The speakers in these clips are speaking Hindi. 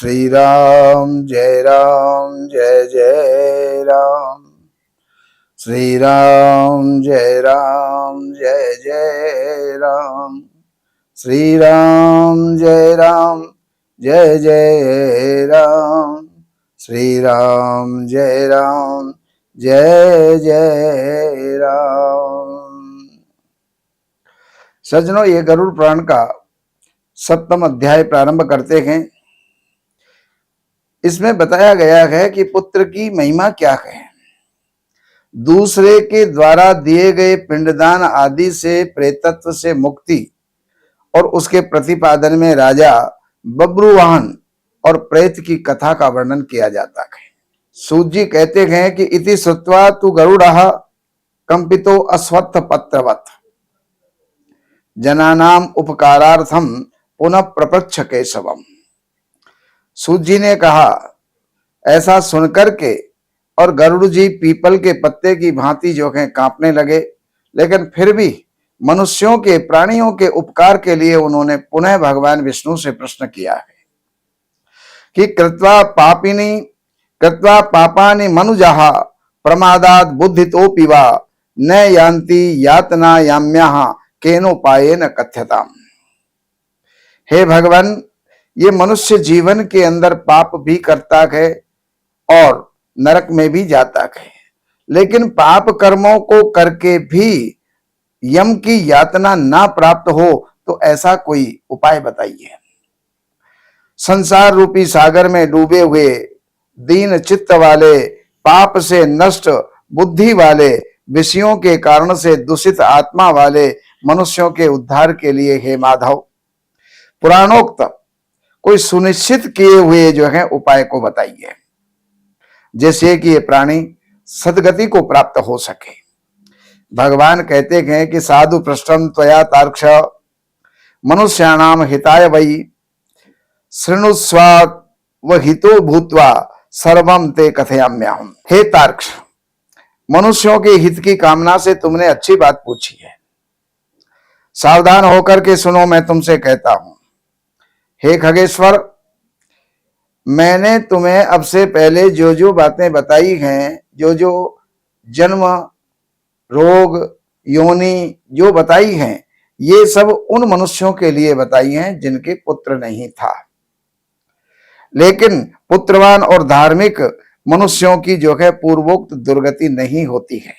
श्री राम जय जय राम। श्री राम जय जय राम। श्री राम जय जय राम। श्री राम जय जय राम। सज्जनों, ये गरुड़ पुराण का 7वां अध्याय प्रारंभ करते हैं। इसमें बताया गया है कि पुत्र की महिमा क्या है। दूसरे के द्वारा दिए गए पिंडदान आदि से प्रेतत्व से मुक्ति और उसके प्रतिपादन में राजा बब्रुवाहन और प्रेत की कथा का वर्णन किया जाता है। सूत जी कहते हैं कि इति श्रुत्वा तु गरुड़ः कंपितो अस्वत्थ पत्रवत् जनानाम उपकारार्थम पुनः प्रपच्छ केशवम। सूत जी ने कहा, ऐसा सुनकर के और गरुड़ जी पीपल के पत्ते की भांति जो है कांपने लगे, लेकिन फिर भी मनुष्यों के प्राणियों के उपकार के लिए उन्होंने पुनः भगवान विष्णु से प्रश्न किया है कि कृत्वा पापानि मनुजः प्रमादात् बुद्धितोऽपि वा न यान्ति यातना याम्यः केनोपायेन कथ्यताम्। हे भगवान, ये मनुष्य जीवन के अंदर पाप भी करता है और नरक में भी जाता है, लेकिन पाप कर्मों को करके भी यम की यातना ना प्राप्त हो तो ऐसा कोई उपाय बताइए। संसार रूपी सागर में डूबे हुए दीन चित्त वाले, पाप से नष्ट बुद्धि वाले, विषयों के कारण से दूषित आत्मा वाले मनुष्यों के उद्धार के लिए हे माधव, पुराणोक्त कोई सुनिश्चित किए हुए जो है उपाय को बताइए, जैसे कि ये प्राणी सदगति को प्राप्त हो सके। भगवान कहते हैं कि साधु पृष्ठम त्वया तार्क्ष मनुष्याणाम हिताय वै शृणुस्व हितो भूत्वा सर्वम ते कथयाम्यहम्। हे तार्क्ष, मनुष्यों के हित की कामना से तुमने अच्छी बात पूछी है, सावधान होकर के सुनो, मैं तुमसे कहता हूं। हे खगेश्वर, मैंने तुम्हें अब से पहले जो जो बातें बताई हैं, जो जो जन्म, रोग, योनि जो बताई हैं, ये सब उन मनुष्यों के लिए बताई हैं जिनके पुत्र नहीं था। लेकिन पुत्रवान और धार्मिक मनुष्यों की जो है पूर्वोक्त दुर्गति नहीं होती है।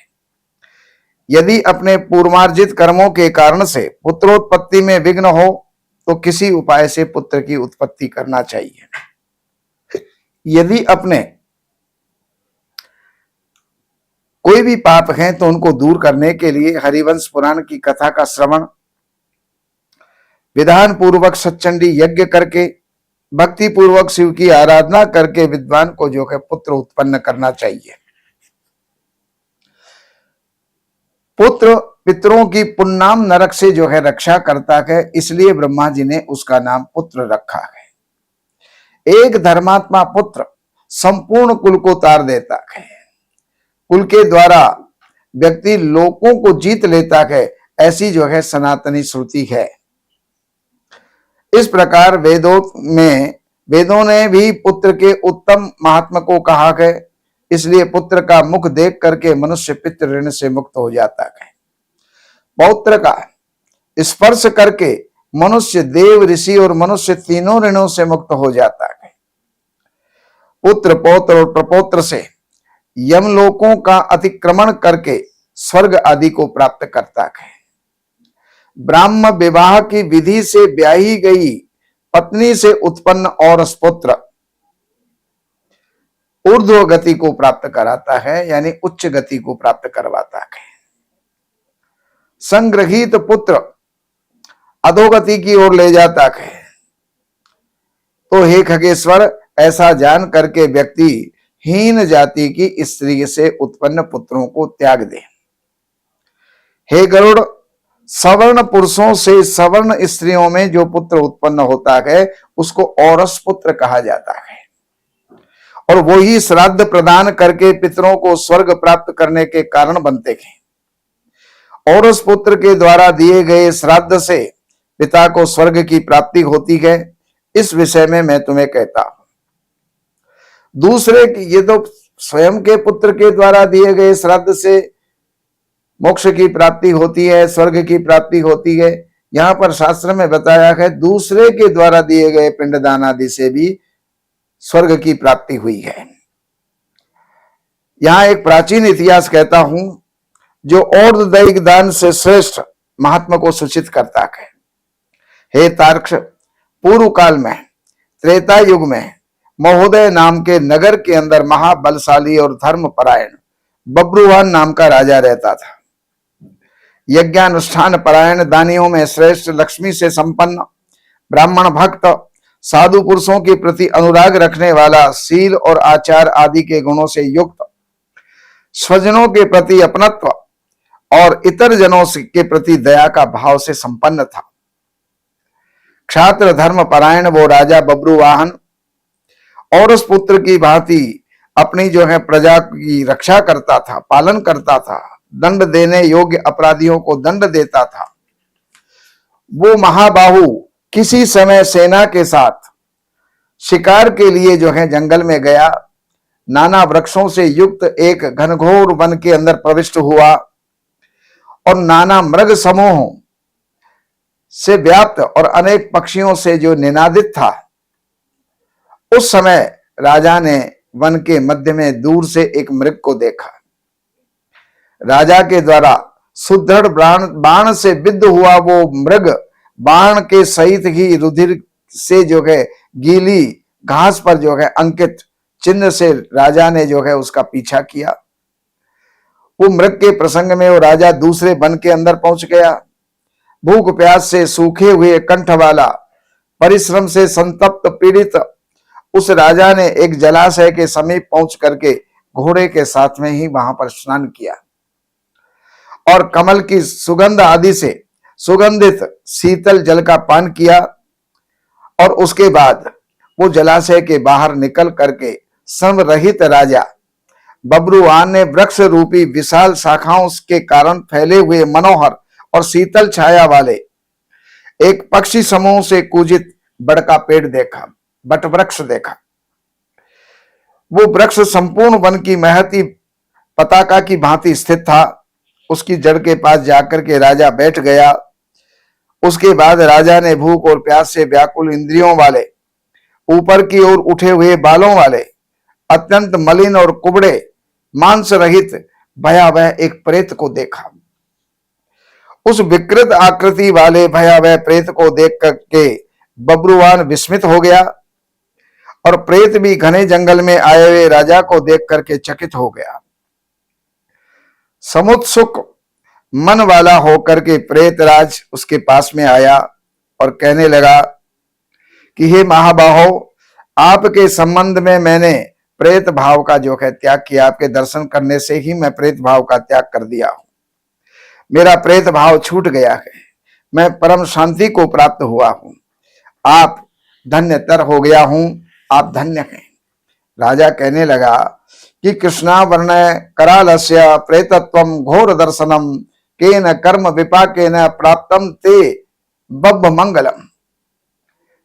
यदि अपने पूर्वार्जित कर्मों के कारण से पुत्रोत्पत्ति में विघ्न हो तो किसी उपाय से पुत्र की उत्पत्ति करना चाहिए। यदि अपने कोई भी पाप हैं तो उनको दूर करने के लिए हरिवंश पुराण की कथा का श्रवण, विधान पूर्वक सच्चंडी यज्ञ करके, भक्ति पूर्वक शिव की आराधना करके विद्वान को जो है पुत्र उत्पन्न करना चाहिए। पुत्र पितरों की पुण्नाम नरक से जो है रक्षा करता है, इसलिए ब्रह्मा जी ने उसका नाम पुत्र रखा है। एक धर्मात्मा पुत्र संपूर्ण कुल को तार देता है। कुल के द्वारा व्यक्ति लोकों को जीत लेता है, ऐसी जो है सनातनी श्रुति है। इस प्रकार वेदों ने भी पुत्र के उत्तम महात्मा को कहा है, इसलिए पुत्र का मुख देख करके मनुष्य पितृ ऋण से मुक्त हो जाता है। पौत्र का स्पर्श करके मनुष्य देव, ऋषि और मनुष्य तीनों ऋणों से मुक्त हो जाता है। पुत्र, पौत्र और प्रपौत्र से यमलोकों का अतिक्रमण करके स्वर्ग आदि को प्राप्त करता है। ब्राह्म विवाह की विधि से ब्याही गई पत्नी से उत्पन्न और पुत्र ऊर्ध्व गति को प्राप्त कराता है, यानी उच्च गति को प्राप्त करवाता है। संग्रहित पुत्र अधोगति की ओर ले जाता है। तो हे खगेश्वर, ऐसा जान करके व्यक्ति हीन जाति की स्त्री से उत्पन्न पुत्रों को त्याग दे। हे गरुड़, सवर्ण पुरुषों से सवर्ण स्त्रियों में जो पुत्र उत्पन्न होता है उसको औरस पुत्र कहा जाता है, और वो ही श्राद्ध प्रदान करके पितरों को स्वर्ग प्राप्त करने के कारण बनते हैं। औरस पुत्र के द्वारा दिए गए श्राद्ध से पिता को स्वर्ग की प्राप्ति होती है। इस विषय में मैं तुम्हें कहता हूं। दूसरे की, ये तो स्वयं के पुत्र के द्वारा दिए गए श्राद्ध से मोक्ष की प्राप्ति होती है, स्वर्ग की प्राप्ति होती है। यहां पर शास्त्र में बताया है दूसरे के द्वारा दिए गए पिंडदान आदि से भी स्वर्ग की प्राप्ति हुई है। यहां एक प्राचीन इतिहास कहता हूं जो और दैहिक दान से श्रेष्ठ महात्मा को सूचित करता है। हे तार्क्ष, पूर्व काल में त्रेता युग में महोदय नाम के नगर के अंदर महाबलशाली और धर्मपरायण बब्रुवान नाम का राजा रहता था। यज्ञानुष्ठान परायण, दानियों में श्रेष्ठ, लक्ष्मी से संपन्न, ब्राह्मण भक्त, साधु पुरुषों के प्रति अनुराग रखने वाला, शील और आचार आदि के गुणों से युक्त, स्वजनों के प्रति अपनत्व और इतर जनों के प्रति दया का भाव से संपन्न था। क्षात्र धर्म परायण वो राजा बब्रुवाहन और उस पुत्र की भांति अपनी जो है प्रजा की रक्षा करता था, पालन करता था, दंड देने योग्य अपराधियों को दंड देता था। वो महाबाहु किसी समय सेना के साथ शिकार के लिए जो है जंगल में गया, नाना वृक्षों से युक्त एक घनघोर वन के अंदर प्रविष्ट हुआ और नाना मृग समूहों से व्याप्त और अनेक पक्षियों से जो निनादित था। उस समय राजा ने वन के मध्य में दूर से एक मृग को देखा। राजा के द्वारा सुदृढ़ बाण से विद्ध हुआ वो मृग बाण के सहित ही रुधिर से जो है गीली घास पर जो है अंकित चिन्ह से राजा ने जो है उसका पीछा किया। वो मृग के प्रसंग में वो राजा दूसरे वन के अंदर पहुंच गया। भूख प्यास से सूखे हुए कंठ वाला, परिश्रम से संतप्त पीड़ित उस राजा ने एक जलाशय के समीप पहुंच करके घोड़े के साथ में ही वहां पर स्नान किया और कमल की सुगंध आदि से सुगंधित शीतल जल का पान किया। और उसके बाद वो जलाशय के बाहर निकल करके श्रम रहित राजा बब्रुवान ने वृक्ष रूपी विशाल शाखाओं के कारण फैले हुए मनोहर और शीतल छाया वाले एक पक्षी समूह से कूजित बड़का पेड़ देखा, बट वृक्ष देखा। वो वृक्ष संपूर्ण वन की महती पताका की भांति स्थित था। उसकी जड़ के पास जाकर के राजा बैठ गया। उसके बाद राजा ने भूख और प्यास से व्याकुल इंद्रियों वाले, ऊपर की ओर उठे हुए बालों वाले, अत्यंत मलिन और कुबड़े, मांस रहित भयावह एक प्रेत को देखा। उस विकृत आकृति वाले भयावह प्रेत को देख करके बब्रुवान विस्मित हो गया और प्रेत भी घने जंगल में आए हुए राजा को देख करके चकित हो गया। समुत्सुक मन वाला होकर के प्रेतराज उसके पास में आया और कहने लगा कि हे महाबाहो, आपके संबंध में मैंने प्रेत भाव का जो है त्याग किया। आपके दर्शन करने से ही मैं प्रेत भाव का त्याग कर दिया हूं। मेरा प्रेत भाव छूट गया है, मैं परम शांति को प्राप्त हुआ हूं। आप धन्यतर हो गया हूं, आप धन्य हैं। राजा कहने लगा कि कृष्णा वर्ण करालस्य प्रेतत्वम घोर दर्शनम केन कर्म विपाकेन प्राप्तम ते बब्ब मंगलम।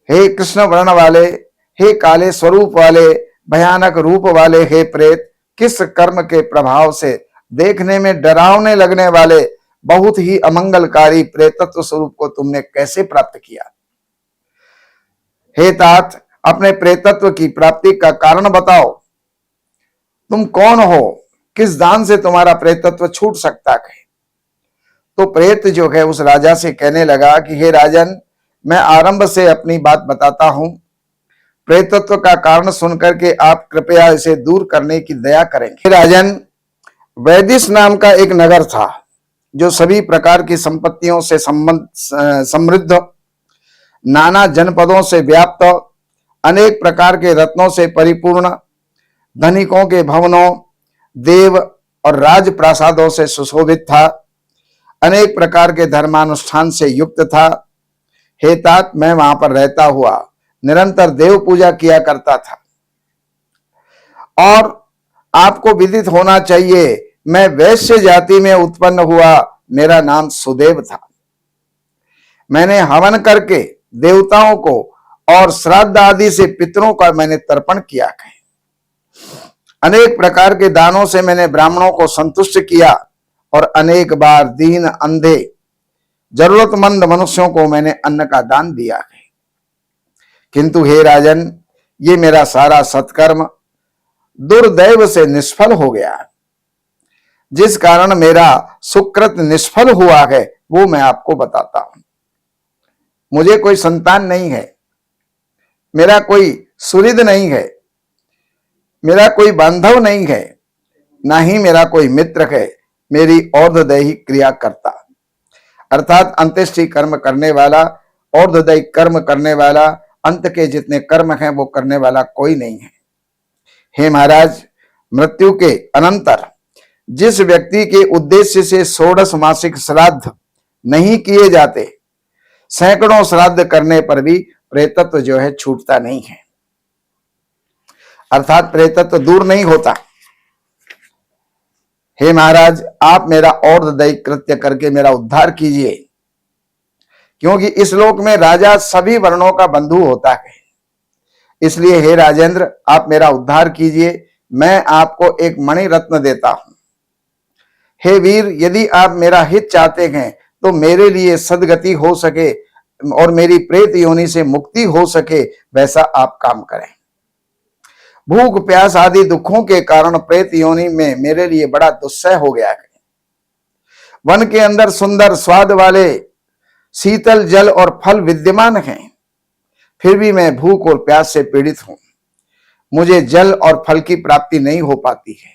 हे कृष्ण वर्ण वाले, हे काले स्वरूप वाले, भयानक रूप वाले हे प्रेत, किस कर्म के प्रभाव से देखने में डरावने लगने वाले बहुत ही अमंगलकारी प्रेतत्व स्वरूप को तुमने कैसे प्राप्त किया? हे तात, अपने प्रेतत्व की प्राप्ति का कारण बताओ। तुम कौन हो? किस दान से तुम्हारा प्रेतत्व छूट सकता है? तो प्रेत जो है उस राजा से कहने लगा कि हे राजन, मैं आरंभ से अपनी बात बताता हूं। प्रेतत्व का कारण सुनकर के आप कृपया इसे दूर करने की दया करेंगे। राजन, वैदिश नाम का एक नगर था जो सभी प्रकार की संपत्तियों से समृद्ध, नाना जनपदों से व्याप्त, अनेक प्रकार के रत्नों से परिपूर्ण, धनिकों के भवनों, देव और राज प्रासादों से सुशोभित था, अनेक प्रकार के धर्मानुष्ठान से युक्त था। हे तात, मैं वहां पर रहता हुआ निरंतर देव पूजा किया करता था। और आपको विदित होना चाहिए, मैं वैश्य जाति में उत्पन्न हुआ, मेरा नाम सुदेव था। मैंने हवन करके देवताओं को और श्राद्ध आदि से पितरों का मैंने तर्पण किया है। अनेक प्रकार के दानों से मैंने ब्राह्मणों को संतुष्ट किया और अनेक बार दीन, अंधे, जरूरतमंद मनुष्यों को मैंने अन्न का दान दिया है। किंतु हे राजन, ये मेरा सारा सत्कर्म दुर्दैव से निष्फल हो गया। जिस कारण मेरा सुकृत निष्फल हुआ है वो मैं आपको बताता हूं। मुझे कोई संतान नहीं है, मेरा कोई सुहृद नहीं है, मेरा कोई बांधव नहीं है, ना ही मेरा कोई मित्र है मेरी और्ध्वदैहिक क्रिया करता, अर्थात अंत्येष्टि कर्म करने वाला, और्ध्वदैहिक कर्म करने वाला, अंत के जितने कर्म हैं वो करने वाला कोई नहीं है। हे महाराज, मृत्यु के अनंतर जिस व्यक्ति के उद्देश्य से 16 मासिक श्राद्ध नहीं किए जाते, सैकड़ों श्राद्ध करने पर भी प्रेतत्व जो है छूटता नहीं है, अर्थात प्रेतत्व दूर नहीं होता। हे महाराज, आप मेरा और्ध्वदैहिक कृत्य करके मेरा उद्धार कीजिए, क्योंकि इस लोक में राजा सभी वर्णों का बंधु होता है। इसलिए हे राजेंद्र, आप मेरा उद्धार कीजिए, मैं आपको एक मणि रत्न देता हूं। हे वीर, यदि आप मेरा हित चाहते हैं तो मेरे लिए सदगति हो सके और मेरी प्रेत योनि से मुक्ति हो सके, वैसा आप काम करें। भूख प्यास आदि दुखों के कारण प्रेत योनि में मेरे लिए बड़ा दुस्सह हो गया है। वन के अंदर सुंदर स्वाद वाले शीतल जल और फल विद्यमान हैं, फिर भी मैं भूख और प्यास से पीड़ित हूं। मुझे जल और फल की प्राप्ति नहीं हो पाती है।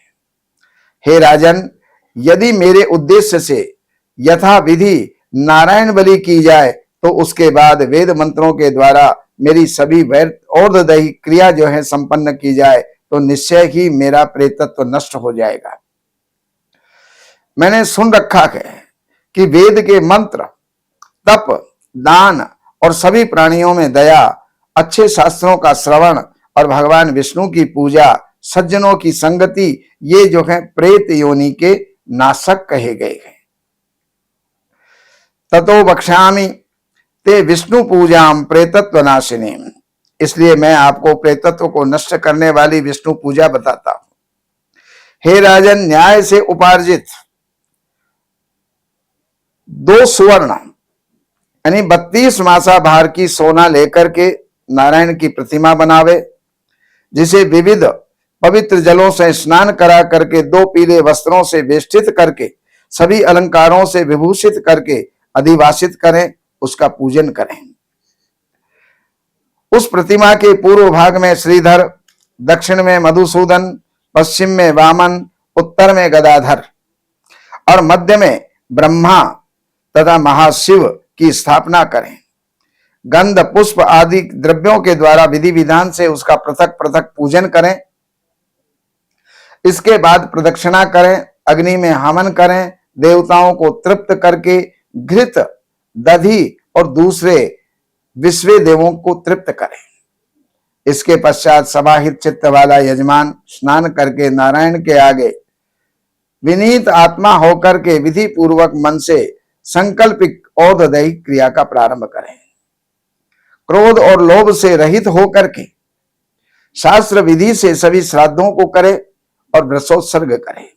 हे राजन, यदि मेरे उद्देश्य से यथा विधि नारायण बलि की जाए तो उसके बाद वेद मंत्रों के द्वारा मेरी सभी और्ध्वदैहिक क्रिया जो है संपन्न की जाए तो निश्चय ही मेरा प्रेतत्व नष्ट हो जाएगा। मैंने सुन रखा है कि वेद के मंत्र, तप, दान और सभी प्राणियों में दया, अच्छे शास्त्रों का श्रवण और भगवान विष्णु की पूजा, सज्जनों की संगति, ये जो है प्रेत योनि के नाशक कहे गए हैं। ततो वक्ष्यामि ते विष्णु पूजाम प्रेतत्व नाशिनी। इसलिए मैं आपको प्रेतत्व को नष्ट करने वाली विष्णु पूजा बताता हूं। हे राजन, न्याय से उपार्जित 2 सुवर्ण यानी 32 मासा भार की सोना लेकर के नारायण की प्रतिमा बनावे, जिसे विविध पवित्र जलों से स्नान करा करके 2 पीले वस्त्रों से वेष्टित करके सभी अलंकारों से विभूषित करके अधिवासित करें, उसका पूजन करें। उस प्रतिमा के पूर्व भाग में श्रीधर, दक्षिण में मधुसूदन, पश्चिम में वामन, उत्तर में गदाधर और मध्य में ब्रह्मा तथा महाशिव की स्थापना करें। गंध, पुष्प आदि द्रव्यों के द्वारा विधि विधान से उसका पृथक पृथक पूजन करें। इसके बाद प्रदक्षिणा करें, अग्नि में हवन करें, देवताओं को तृप्त करके घृत, दधि और दूसरे विश्व देवों को तृप्त करें। इसके पश्चात समाहित चित्त वाला यजमान स्नान करके नारायण के आगे विनीत आत्मा होकर के विधि पूर्वक मन से संकल्पित और्ध्वदैहिक क्रिया का प्रारंभ करें। क्रोध और लोभ से रहित होकर के शास्त्र विधि से सभी श्राद्धों को करे और व्रतोत्सर्ग करे।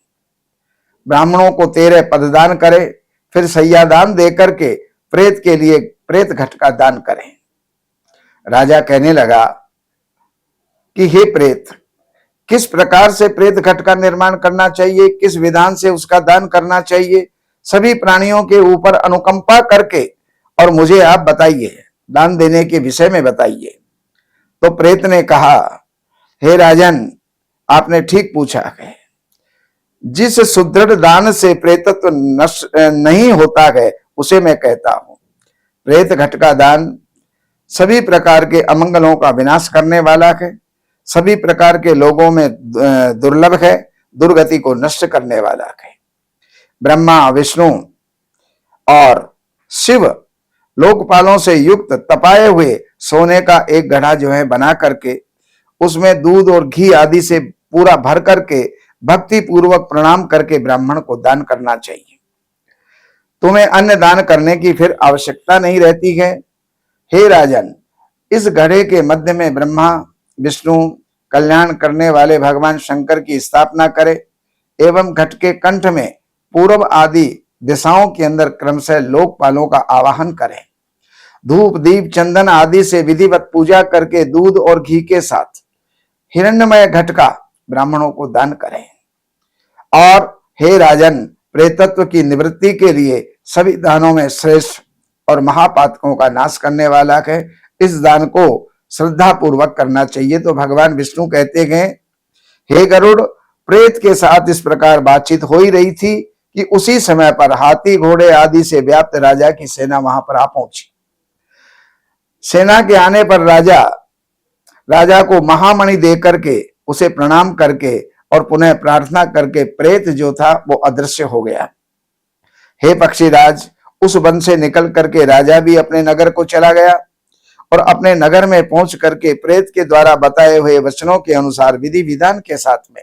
ब्राह्मणों को 13 पददान करे, फिर सैयादान देकर के प्रेत के लिए प्रेत घट का दान करें। राजा कहने लगा कि हे प्रेत, किस प्रकार से प्रेत घट का निर्माण करना चाहिए, किस विधान से उसका दान करना चाहिए, सभी प्राणियों के ऊपर अनुकंपा करके और मुझे आप बताइए, दान देने के विषय में बताइए। तो प्रेत ने कहा, हे राजन, आपने ठीक पूछा है। जिस सुदृढ़ दान से प्रेतत्व नष्ट नहीं होता है उसे मैं कहता हूं। प्रेत घट का दान सभी प्रकार के अमंगलों का विनाश करने वाला है, सभी प्रकार के लोगों में दुर्लभ है, दुर्गति को नष्ट करने वाला है। ब्रह्मा, विष्णु और शिव लोकपालों से युक्त तपाए हुए सोने का एक घड़ा जो है बना करके उसमें दूध और घी आदि से पूरा भर करके भक्ति पूर्वक प्रणाम करके ब्राह्मण को दान करना चाहिए। तुम्हें अन्न दान करने की फिर आवश्यकता नहीं रहती है। हे राजन, इस घड़े के मध्य में ब्रह्मा, विष्णु, कल्याण करने वाले भगवान शंकर की स्थापना करे एवं घट के कंठ में पूर्व आदि दिशाओं के अंदर क्रमशः लोकपालों का आवाहन करें। धूप दीप चंदन आदि से विधिवत पूजा करके दूध और घी के साथ हिरण्यमय घट का ब्राह्मणों को दान करें। और हे राजन, प्रेतत्व की निवृत्ति के लिए सभी दानों में श्रेष्ठ और महापातकों का नाश करने वाला है, इस दान को श्रद्धा पूर्वक करना चाहिए। तो भगवान विष्णु कहते गए, हे गरुड़, प्रेत के साथ इस प्रकार बातचीत हो ही रही थी कि उसी समय पर हाथी घोड़े आदि से व्याप्त राजा की सेना वहां पर आ पहुंची। सेना के आने पर राजा को महामणि दे करके उसे प्रणाम करके और पुनः प्रार्थना करके प्रेत जो था वो अदृश्य हो गया। हे पक्षीराज, उस वन से निकल करके राजा भी अपने नगर को चला गया और अपने नगर में पहुंच करके प्रेत के द्वारा बताए हुए वचनों के अनुसार विधि विधान के साथ में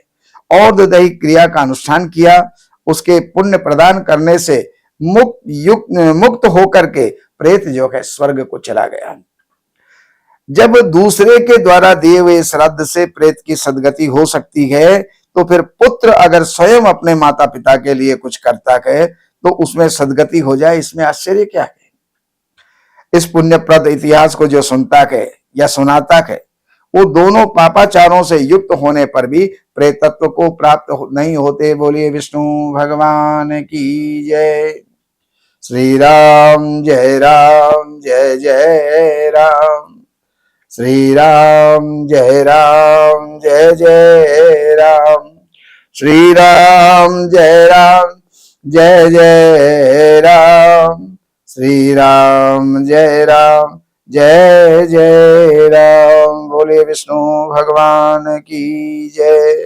और दैहिक क्रिया का अनुष्ठान किया। उसके पुण्य प्रदान करने से मुक्त होकर के प्रेत जो है स्वर्ग को चला गया। जब दूसरे के द्वारा दिए हुए श्राद्ध से प्रेत की सदगति हो सकती है, तो फिर पुत्र अगर स्वयं अपने माता पिता के लिए कुछ करता है तो उसमें सदगति हो जाए, इसमें आश्चर्य क्या है। इस पुण्यप्रद इतिहास को जो सुनता है या सुनाता है, वो दोनों पापाचारों से युक्त होने पर भी प्रेतत्व को प्राप्त नहीं होते। बोलिए विष्णु भगवान की जय। श्री राम जय राम जय जय राम। श्री राम जय राम जय जय राम। श्री राम जय राम जय जय राम। श्री राम जय राम जय जय राम। बोले विष्णु भगवान की जय।